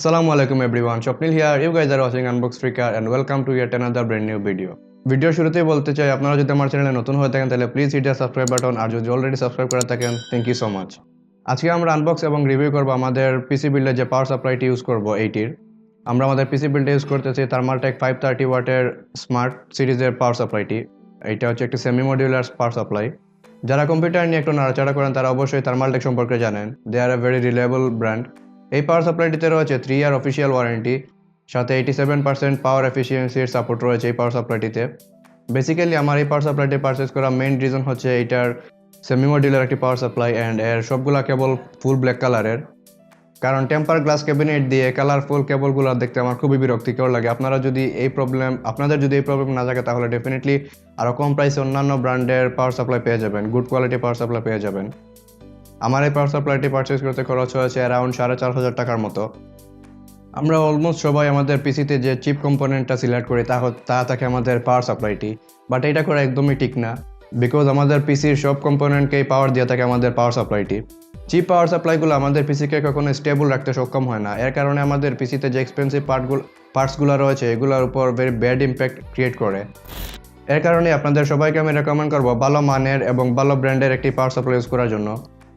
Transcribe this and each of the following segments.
Assalamualaikum everyone, Swapnil here. You guys are watching Unbox Freaker and welcome to yet another brand new video. Video শুরুতেই বলতে চাই আপনারা যদি আমার চ্যানেলে নতুন হয়ে থাকেন তাহলে please hit the subscribe button আর যদি অলরেডি সাবস্ক্রাইব করে থাকেন থ্যাংক ইউ সো মাচ। আজকে আমরা আনবক্স এবং রিভিউ করব আমাদের পিসি বিল্ডে যে পাওয়ার সাপ্লাইটি ইউজ করব এইটির। আমরা আমাদের পিসি বিল্ডে ইউজ করতেছি Thermaltake 530 ওয়াটের স্মার্ট সিরিজের পাওয়ার সাপ্লাইটি। এটা হচ্ছে একটি সেমি মডিউলার পাওয়ার সাপ্লাই। যারা কম্পিউটার নিয়ে একটু নাড়াচাড়া করেন তারা অবশ্যই Thermaltake সম্পর্কে জানেন। দে আর এ ভেরি রিলায়েবল ব্র্যান্ড। এই পাওয়ার সাপ্লাইটিতে রয়েছে 3 ইয়ার অফিসিয়াল ওয়ারেন্টি, সাথে 87% পাওয়ার এফিসিয়েন্সির সাপোর্ট রয়েছে এই পাওয়ার সাপ্লাইটিতে। বেসিক্যালি আমার এই পাওয়ার সাপ্লাইটি পারচেস করা মেইন রিজন হচ্ছে এটার সেমি মডিউলার একটি পাওয়ার সাপ্লাই অ্যান্ড এর সবগুলা কেবল ফুল ব্ল্যাক কালারের। কারণ টেম্পার গ্লাস ক্যাবিনেট দিয়ে কালারফুল কেবলগুলো দেখতে আমার খুবই বিরক্তিকর লাগে। আপনাদের যদি এই প্রবলেম না থাকে তাহলে ডেফিনেটলি আরও কম প্রাইসে অন্যান্য ব্র্যান্ডের পাওয়ার সাপ্লাই পেয়ে যাবেন, গুড কোয়ালিটি পাওয়ার সাপ্লাই পেয়ে যাবেন। আমার এই পাওয়ার সাপ্লাইটি পারচেস করতে খরচ হয়েছে অ্যারাউন্ড 4,500 টাকার মতো। আমরা অলমোস্ট সবাই আমাদের পিসিতে যে চিপ কম্পোনেন্টটা সিলেক্ট করি তা থাকে আমাদের পাওয়ার সাপ্লাইটি, বাট এটা করা একদমই ঠিক না, বিকজ আমাদের পিসির সব কম্পোনেন্টকেই পাওয়ার দিয়ে থাকে আমাদের পাওয়ার সাপ্লাইটি। চিপ পাওয়ার সাপ্লাইগুলো আমাদের পিসিকে কখনো স্টেবল রাখতে সক্ষম হয় না। এর কারণে আমাদের পিসিতে যে এক্সপেন্সিভ পার্টসগুলো রয়েছে এগুলোর উপর ভেরি ব্যাড ইম্প্যাক্ট ক্রিয়েট করে। এর কারণে আপনাদের সবাইকে আমি রেকমেন্ড করবো ভালো মানের এবং ভালো ব্র্যান্ডের একটি পাওয়ার সাপ্লাই ইউজ করার জন্য।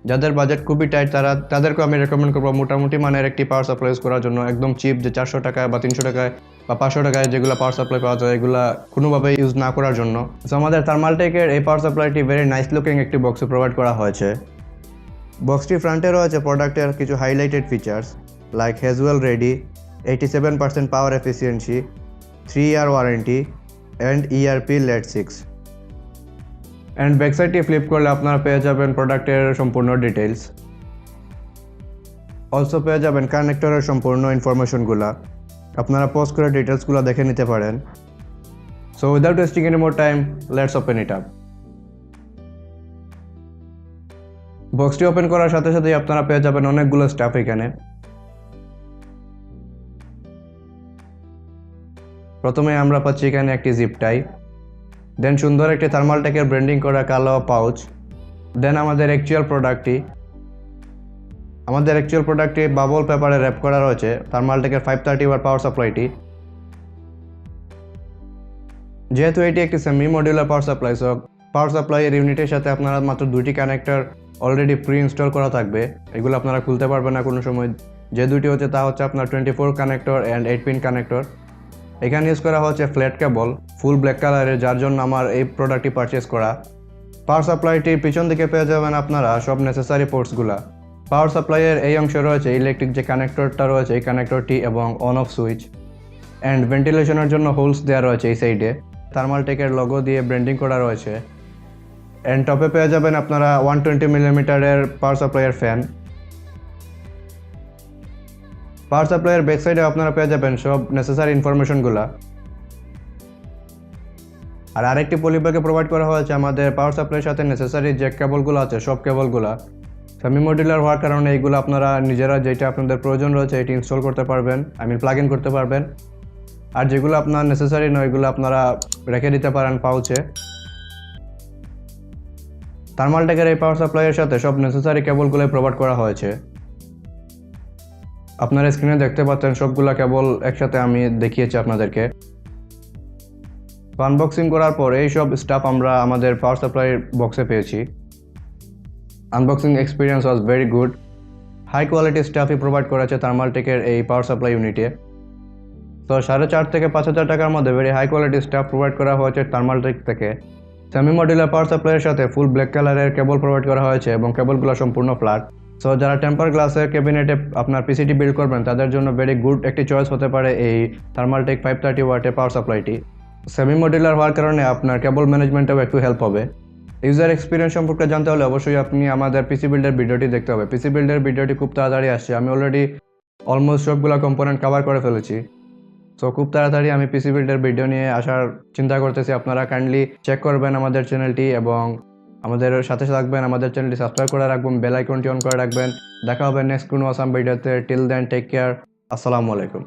যাদের বাজেট খুবই টাইট তাদেরকে আমি রেকমেন্ড করবো মোটামুটি মানের একটি পাওয়ার সাপ্লাই ইউজ করার জন্য। একদম চিপ যে 400 টাকায় বা 300 টাকায় বা 500 টাকায় যেগুলো পাওয়ার সাপ্লাই পাওয়া যায় এগুলো কোনোভাবেই ইউজ না করার জন্য। সো আমাদের Thermaltake-এর এই পাওয়ার সাপ্লাইটি ভেরি নাইস লুকিং একটি বক্সে প্রোভাইড করা হয়েছে। বক্সটি ফ্রন্টে রয়েছে প্রোডাক্টের কিছু highlighted features like Haswell ready, 87% power efficiency, 3 year warranty and ERP LED 6। And ব্যাকসাইডটি ফ্লিপ করলে আপনারা পেয়ে যাবেন প্রোডাক্টের সম্পূর্ণ ডিটেইলস। অলসো পেয়ে যাবেন কানেক্টরের সম্পূর্ণ ইনফরমেশনগুলো। আপনারা পজ করে ডিটেলসগুলো দেখে নিতে পারেন। So without wasting any more time, let's open it up. বক্সটি ওপেন করার সাথে সাথেই আপনারা পেয়ে যাবেন অনেকগুলো স্টাফ এখানে। প্রথমে আমরা পাচ্ছি এখানে একটি জিপ টাই, দেন সুন্দর একটি Thermaltake-এর ব্র্যান্ডিং করা কালো পাউচ, দেন আমাদের অ্যাকচুয়াল প্রোডাক্টটি বাবল পেপারে র্যাপ করা রয়েছে Thermaltake-এর 530 ওয়াট পাওয়ার সাপ্লাইটি। যেহেতু এটি একটি semi modular power supply, so power সাপ্লাইয়ের ইউনিটের সাথে আপনারা মাত্র 2টি কানেক্টর অলরেডি প্রি ইনস্টল করা থাকবে। এগুলো আপনারা খুলতে পারবেন না কোনো সময়। যে দুটি হচ্ছে তা হচ্ছে আপনার 24 কানেক্টর অ্যান্ড 8 পিন কানেক্টর। এখানে ইউজ করা হচ্ছে ফ্ল্যাট কেবল ফুল ব্ল্যাক কালারের, যার জন্য আমার এই প্রোডাক্টটি পারচেস করা। পাওয়ার সাপ্লাইটির পিছন দিকে পেয়ে যাবেন আপনারা সব নেসেসারি পোর্টসগুলা। পাওয়ার সাপ্লাইয়ের এই অংশে রয়েছে ইলেকট্রিক যে কানেক্টরটা রয়েছে এই কানেক্টরটি এবং অন অফ সুইচ, অ্যান্ড ভেন্টিলেশনের জন্য হোলস দেওয়া রয়েছে এই সাইডে। Thermaltake-এর লোগো দিয়ে ব্র্যান্ডিং করা রয়েছে। অ্যান্ড টপে পেয়ে যাবেন আপনারা 120 মিলিমিটারের পাওয়ার সাপ্লাইয়ের ফ্যান। পাওয়ার সাপ্লাইয়ের ব্যাক সাইডে আপনারা পেয়ে যাবেন সব নেসেসারি ইনফরমেশনগুলা। আর আরেকটি পলিব্যাগে প্রোভাইড করা হয়েছে আমাদের পাওয়ার সাপ্লাইয়ের সাথে নেসেসারি যে কেবলগুলো আছে সব কেবলগুলা। সেমি মডিউলার হওয়ার কারণে এইগুলো আপনারা নিজেরা যেটা আপনাদের প্রয়োজন রয়েছে এটি ইনস্টল করতে পারবেন, প্লাগ ইন করতে পারবেন। আর যেগুলো আপনার নেসেসারি নয় এগুলো আপনারা রেখে দিতে পারেন পাউচে। Thermaltake-এর এই পাওয়ার সাপ্লাইয়ের সাথে সব নেসেসারি কেবলগুলোই প্রোভাইড করা হয়েছে। আপনারা স্ক্রিনে দেখতে পাচ্ছেন সবগুলা কেবল একসাথে আমি দেখিয়েছি আপনাদেরকে। আনবক্সিং করার পর এই সব স্টাফ আমরা আমাদের পাওয়ার সাপ্লাই বক্সে পেয়েছি। Unboxing experience was very good. High quality স্টাফই প্রোভাইড করেছে Thermaltake-এর এই পাওয়ার সাপ্লাই ইউনিটে। তো 4,500 থেকে 5,000 টাকার মধ্যে very high quality stuff provide করা হয়েছে Thermaltake থেকে। সেমি মডিউলার পাওয়ার সাপ্লাইয়ের সাথে ফুল ব্ল্যাক কালারের কেবল প্রোভাইড করা হয়েছে এবং কেবলগুলো সম্পূর্ণ ফ্ল্যাট। সো যারা টেম্পার গ্লাসের ক্যাবিনেটে আপনার পিসিটি বিল্ড করবেন তাদের জন্য ভেরি গুড একটি চয়েস হতে পারে এই Thermaltake 530 ওয়াটের পাওয়ার সাপ্লাইটি। সেমি মডিউলার হওয়ার কারণে আপনার কেবল ম্যানেজমেন্টেও একটু হেল্প হবে। ইউজার এক্সপিরিয়েন্স সম্পর্কে জানতে হলে অবশ্যই আপনি আমাদের পিসি বিল্ডের ভিডিওটি দেখতে হবে। পিসি বিল্ডের ভিডিওটি খুব তাড়াতাড়ি আসছে, আমি অলরেডি অলমোস্ট সবগুলো কম্পোনেন্ট কভার করে ফেলেছি। সো খুব তাড়াতাড়ি আমি পিসি বিল্ডের ভিডিও নিয়ে আসার চিন্তা করতেছি। আপনারা কাইন্ডলি চেক করবেন আমাদের চ্যানেলটি এবং আমাদের সাথে থাকবেন। আমাদের চ্যানেলটি সাবস্ক্রাইব করে রাখবেন, বেল আইকনটি অন করে রাখবেন। দেখা হবে নেক্সট কোনো আসাম ভিডিওতে। Till then take care. আসসালামু আলাইকুম।